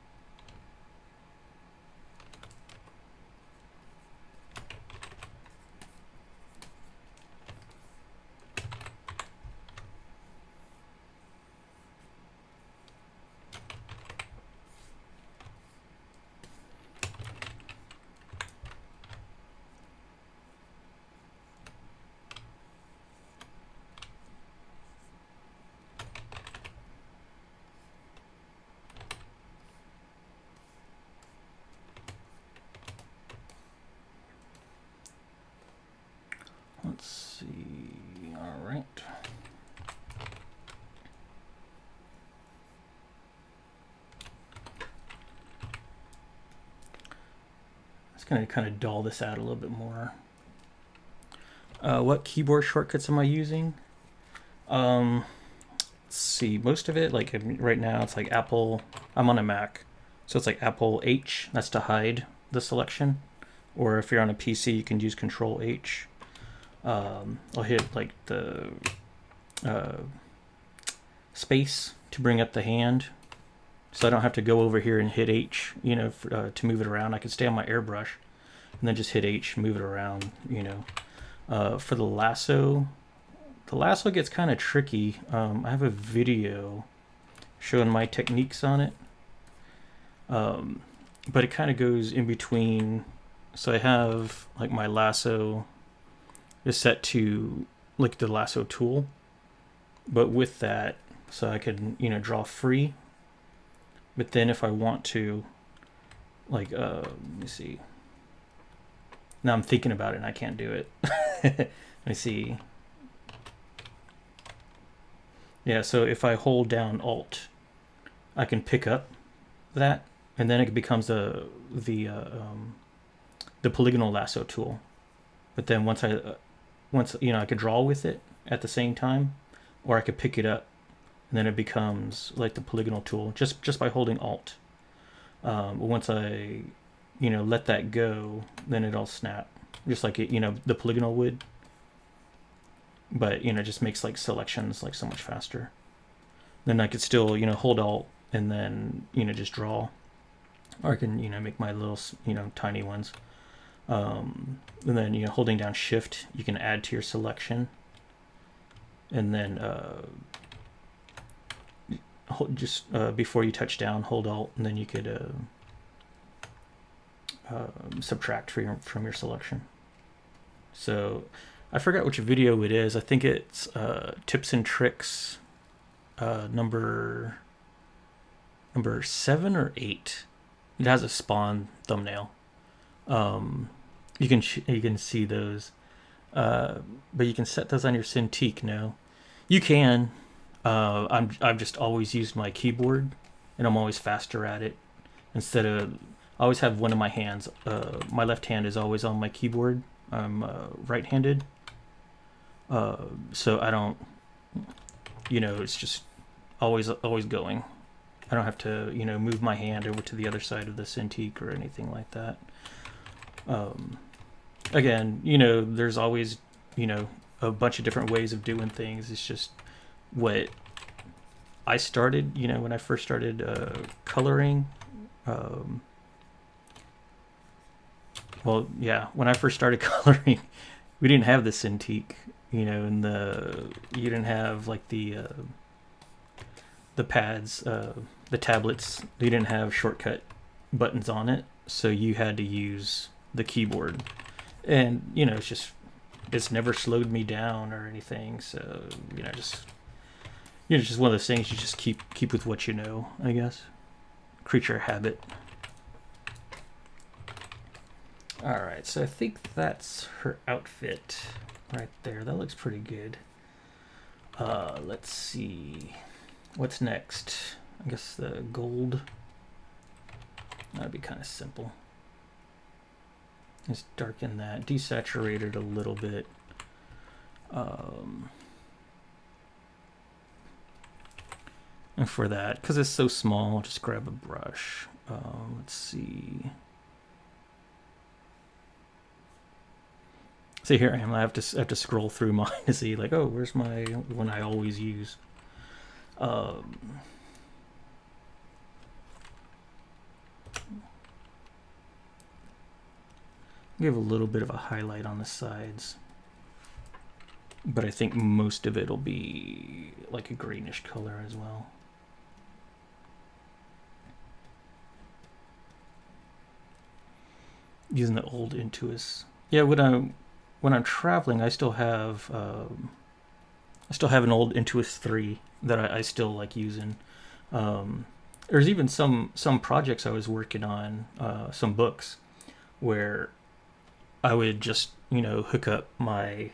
Let's see, all right. Just gonna kind of dull this out a little bit more. What keyboard shortcuts am I using? Let's see, most of it, like right now, it's like Apple. I'm on a Mac, so it's like Apple H. That's to hide the selection. Or if you're on a PC, you can use Control H. I'll hit like the space to bring up the hand, so I don't have to go over here and hit H, you know, to move it around. I can stay on my airbrush and then just hit H, move it around, you know. For the lasso gets kind of tricky. I have a video showing my techniques on it, but it kind of goes in between. So I have like my lasso is set to like the lasso tool, but with that, so I can, you know, draw free. But then if I want to, like, let me see. Now I'm thinking about it and I can't do it. Let me see. Yeah, so if I hold down Alt, I can pick up that, and then it becomes the polygonal lasso tool. But then once you know, I could draw with it at the same time, or I could pick it up, and then it becomes like the polygonal tool just by holding Alt. Once I, you know, let that go, then it'll snap, just like it, you know, the polygonal would. But you know, it just makes like selections like so much faster. Then I could still, you know, hold Alt and then, you know, just draw, or I can, you know, make my little, you know, tiny ones. And then, you know, holding down Shift, you can add to your selection. and then just before you touch down, hold Alt, and then you could subtract from your selection. So I forgot which video it is. I think it's tips and tricks number 7 or 8. It has a Spawn thumbnail. You can see those, but you can set those on your Cintiq. No, you can. I've just always used my keyboard, and I'm always faster at it. Instead of, I always have one of my hands. My left hand is always on my keyboard. I'm right-handed, so I don't. It's just always going. I don't have to move my hand over to the other side of the Cintiq or anything like that. Again, there's always a bunch of different ways of doing things. It's just what I started, when I first started coloring. When I first started coloring, we didn't have the Cintiq, and you didn't have like the pads, the tablets. They didn't have shortcut buttons on it, so you had to use the keyboard. And it's never slowed me down or anything. So just one of those things. You just keep with what you know, I guess. Creature habit. All right, so I think that's her outfit right there. That looks pretty good. Let's see, what's next? I guess the gold. That'd be kind of simple. Just darken that, desaturate it a little bit. And for that, because it's so small, I'll just grab a brush. Let's see. See, here I am. I have to scroll through mine to see, like, oh, where's my one I always use. Give a little bit of a highlight on the sides, but I think most of it will be like a greenish color as well. Using the old Intuos. Yeah, when I'm traveling, I still have an old Intuos 3 that I still like using. There's even some projects I was working on, some books, where I would just hook up my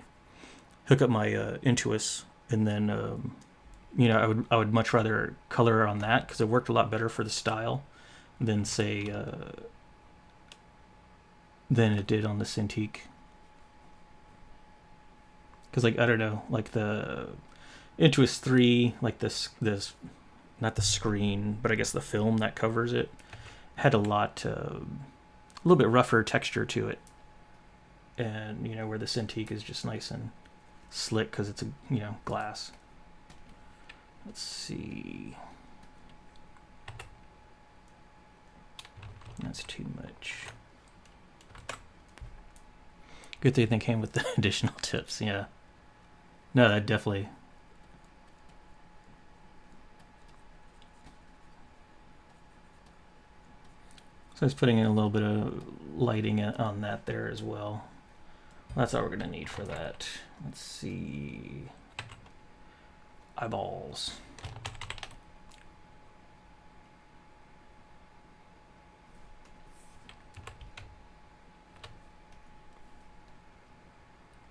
Intuos, and then I would much rather color on that because it worked a lot better for the style than say than it did on the Cintiq. Because I don't know, like the Intuos 3, like this not the screen, but I guess the film that covers it had a little bit rougher texture to it. And where the Cintiq is just nice and slick because it's a glass. Let's see. That's too much. Good thing they came with the additional tips. Yeah. No, that definitely. So I was putting in a little bit of lighting on that there as well. That's all we're gonna need for that. Let's see. Eyeballs.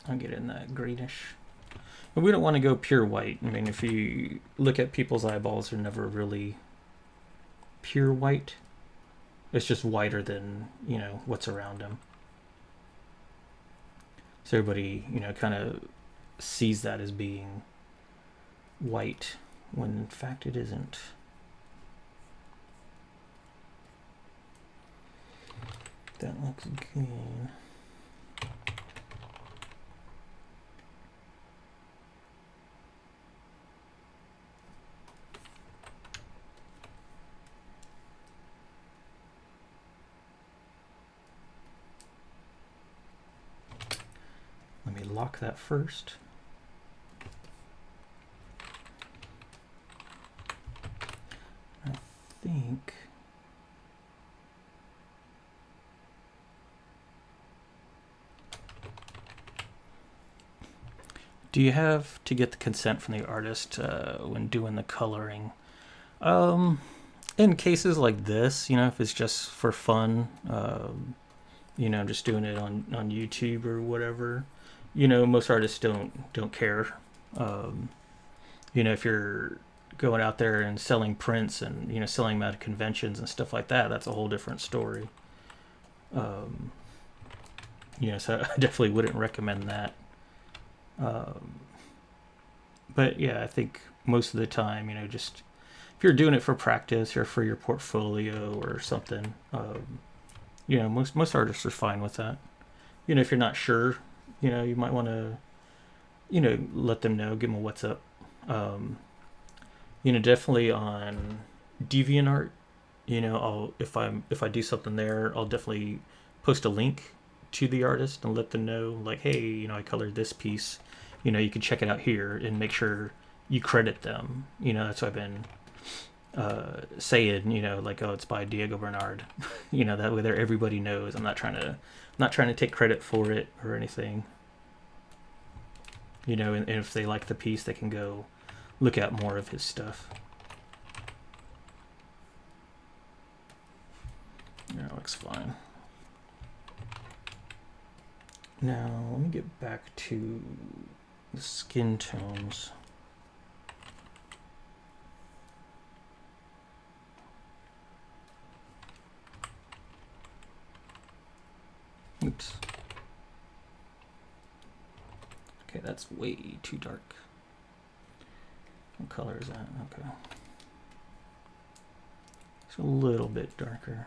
I'll get in that greenish. But we don't want to go pure white. I mean, if you look at people's eyeballs, they're never really pure white. It's just whiter than, what's around them. So everybody, kind of sees that as being white, when in fact it isn't. That looks good. Let me lock that first. Do you have to get the consent from the artist when doing the coloring? Um, in cases like this, if it's just for fun, just doing it on YouTube or whatever, most artists don't care. Um, if you're going out there and selling prints and selling them at conventions and stuff like that, that's a whole different story. Um, so I definitely wouldn't recommend that. Um, but yeah, I think most of the time, just if you're doing it for practice or for your portfolio or something, most artists are fine with that. If you're not sure, you might want to, let them know, give them a what's up. Um, definitely on DeviantArt, I'll if I do something there, I'll definitely post a link to the artist and let them know, like, hey, I colored this piece. You can check it out here and make sure you credit them. That's what I've been saying. Like, oh, it's by Diego Bernard. That way there everybody knows. I'm not trying to take credit for it or anything. And if they like the piece, they can go look at more of his stuff. Yeah, it looks fine. Now, let me get back to the skin tones. Oops. Okay, that's way too dark. What color is that? Okay. It's a little bit darker.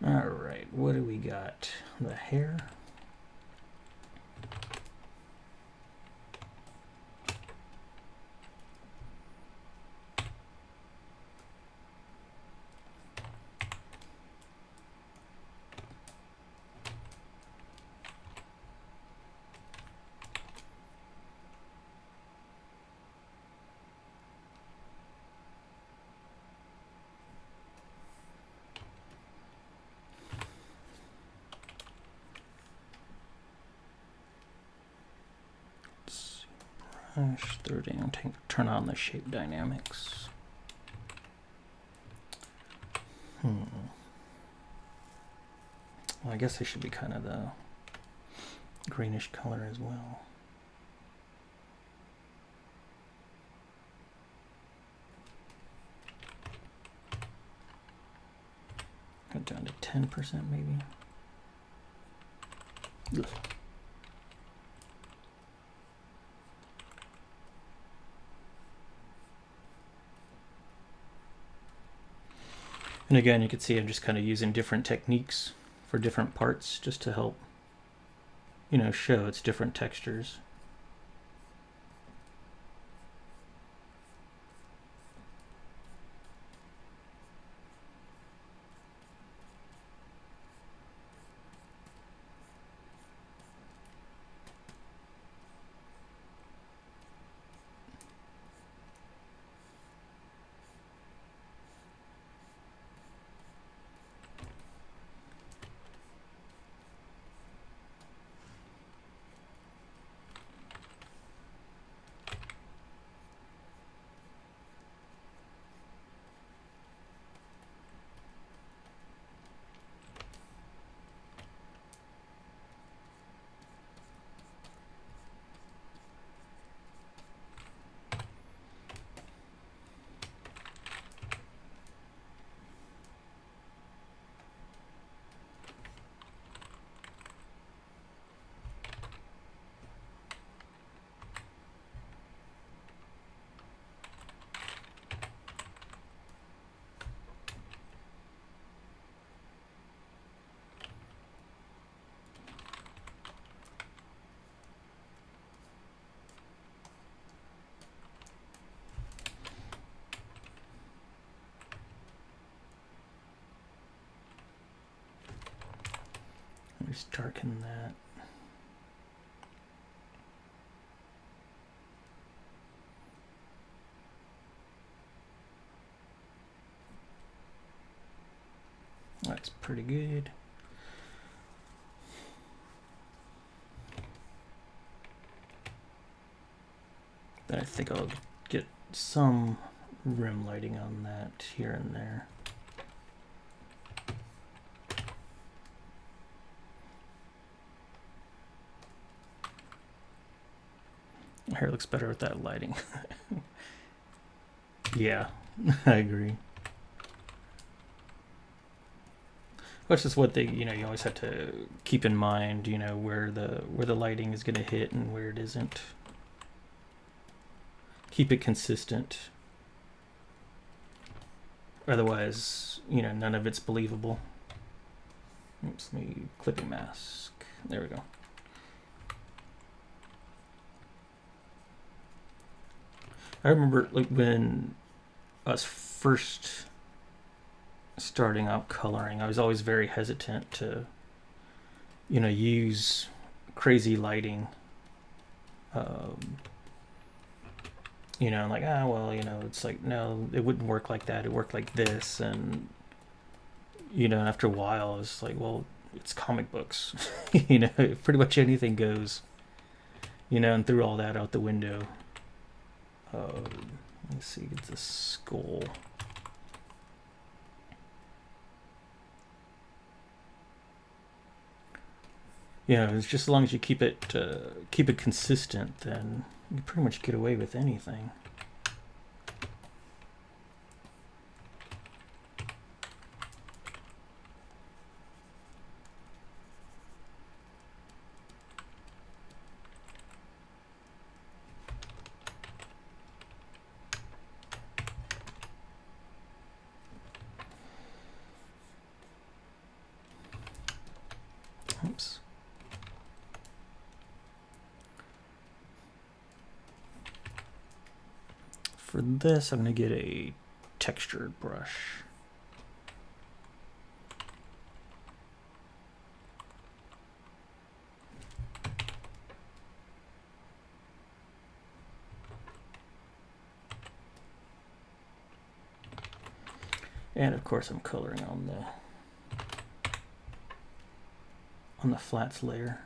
All right, what do we got? The hair. Brush, throw down, turn on the shape dynamics. Well, I guess they should be kind of the greenish color as well. Go down to 10% maybe. Ugh. And again, you can see I'm just kind of using different techniques for different parts just to help, show its different textures. Just darken that. That's pretty good. Then I think I'll get some rim lighting on that here and there. Hair looks better with that lighting. Yeah, I agree. Which is what you always have to keep in mind, where the lighting is going to hit and where it isn't. Keep it consistent. Otherwise, none of it's believable. Oops, let me clipping mask. There we go. I remember when I was first starting out coloring, I was always very hesitant to, use crazy lighting. Like, it's like, no, it wouldn't work like that. It worked like this. And, after a while, I was like, well, it's comic books. Pretty much anything goes, and threw all that out the window. Let's see, it's a skull. It's just as long as you keep it consistent, then you pretty much get away with anything. Oops. For this, I'm going to get a textured brush. And of course, I'm coloring on the flats layer.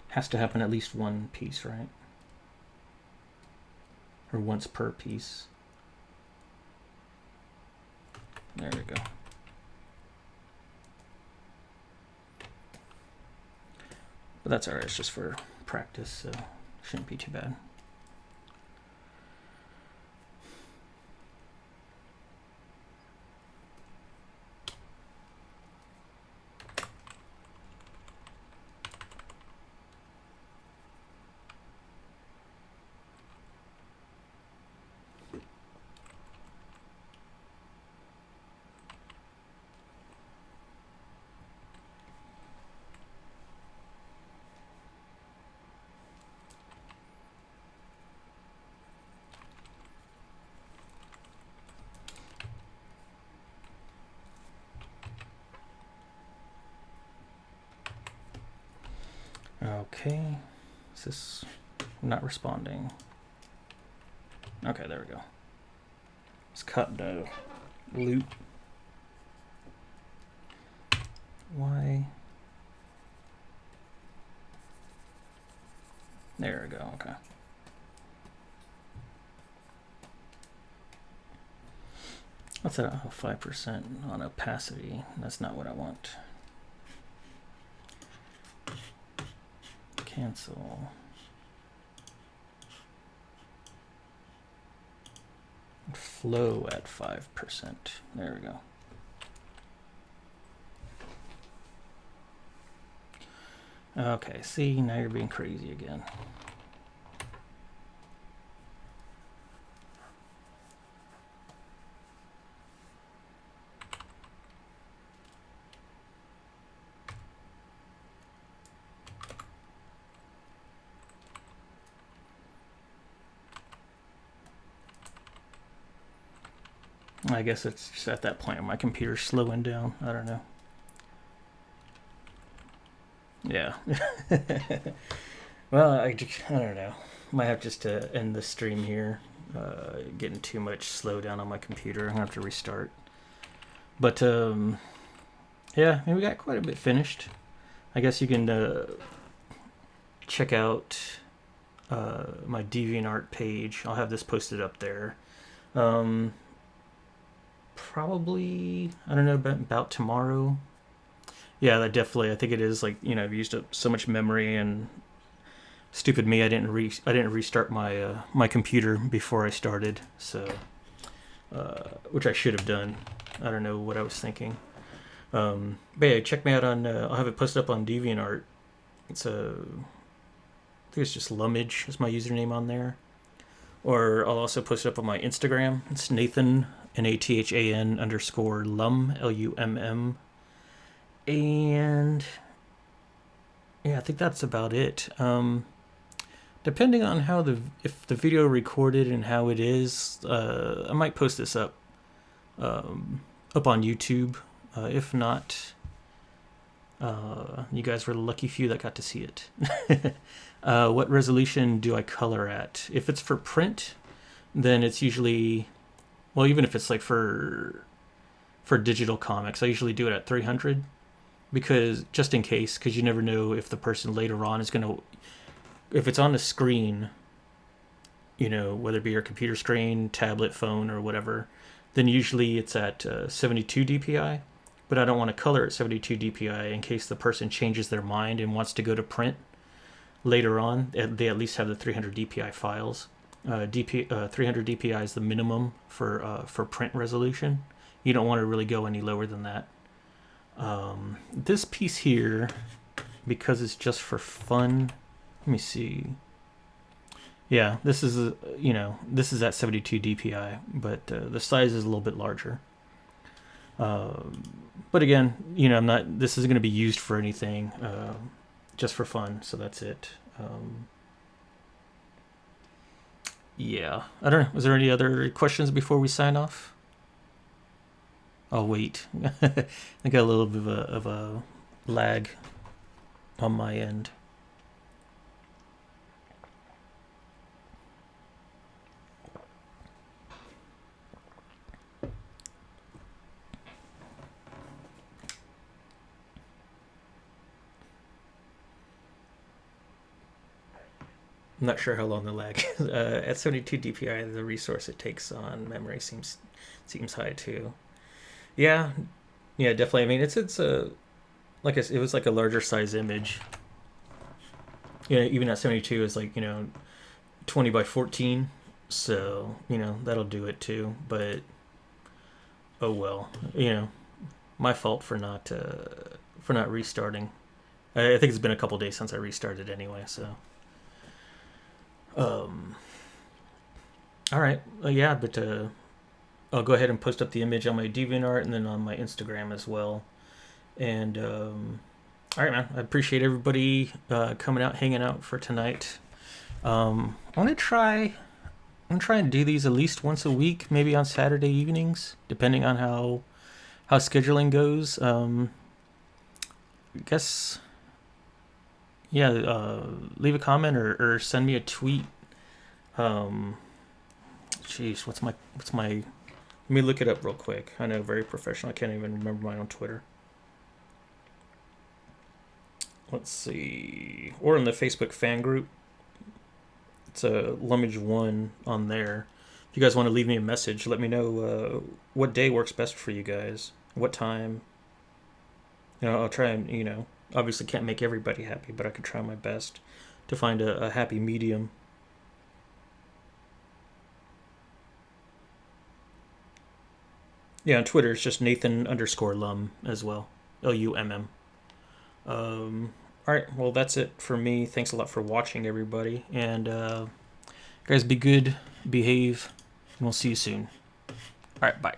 Has to happen at least one piece, right? Or once per piece. There we go. But that's alright, it's just for practice, so shouldn't be too bad. Okay, is this not responding? Okay, there we go. Let's cut the loop. Why? There we go, okay. Let's set 5% on opacity. That's not what I want. Cancel. Flow at 5%. There we go. Okay, see, now you're being crazy again. I guess it's just at that point my computer's slowing down. I don't know. Yeah. Well, I don't know. Might have just to end the stream here. Getting too much slowdown on my computer. I'm gonna have to restart. But yeah, we got quite a bit finished. I guess you can check out my DeviantArt page. I'll have this posted up there. Probably, I don't know, about tomorrow. Yeah, that definitely. I think it is like, I've used up so much memory, and stupid me, I didn't restart my my computer before I started. So, which I should have done. I don't know what I was thinking. But yeah, check me out on. I'll have it posted up on DeviantArt. It's I think it's just Lummage is my username on there. Or I'll also post it up on my Instagram. It's Nathan, Nathan _ Lum, Lumm. And yeah, I think that's about it. Depending on how if the video recorded and how it is, I might post this up on YouTube. If not, you guys were the lucky few that got to see it. What resolution do I color at? If it's for print, then it's usually, well, even if it's like for digital comics, I usually do it at 300, because just in case, because you never know if the person later on is gonna, if it's on the screen, whether it be your computer screen, tablet, phone, or whatever, then usually it's at 72 DPI. But I don't want to color at 72 DPI in case the person changes their mind and wants to go to print later on. They at least have the 300 DPI files. 300 DPI is the minimum for print resolution. You don't want to really go any lower than that. This piece here, because it's just for fun, let me see. Yeah, this is this is at 72 DPI, but the size is a little bit larger. But again, I'm not. This isn't going to be used for anything, just for fun. So that's it. Yeah, I don't know. Was there any other questions before we sign off? Oh wait, I got a little bit of a lag on my end. I'm not sure how long the lag is. At 72 DPI, the resource it takes on memory seems high too. Yeah, definitely. I mean, it's a like it was like a larger size image. Even at 72 is like 20 by 14, so that'll do it too. But oh well, my fault for not restarting. I think it's been a couple days since I restarted anyway, so. All right. Yeah, but I'll go ahead and post up the image on my DeviantArt and then on my Instagram as well. And all right, man. I appreciate everybody coming out, hanging out for tonight. I'm gonna try and do these at least once a week, maybe on Saturday evenings, depending on how scheduling goes. I guess. Yeah, leave a comment or send me a tweet. Jeez, what's my? Let me look it up real quick. I know, very professional. I can't even remember my own Twitter. Let's see, or in the Facebook fan group. It's a Lummage1 on there. If you guys want to leave me a message, let me know what day works best for you guys. What time? I'll try and obviously can't make everybody happy, but I could try my best to find a happy medium. Yeah, on Twitter it's just Nathan _ Lum as well. Lumm. Alright, well that's it for me. Thanks a lot for watching, everybody. And guys, be good, behave, and we'll see you soon. Alright, bye.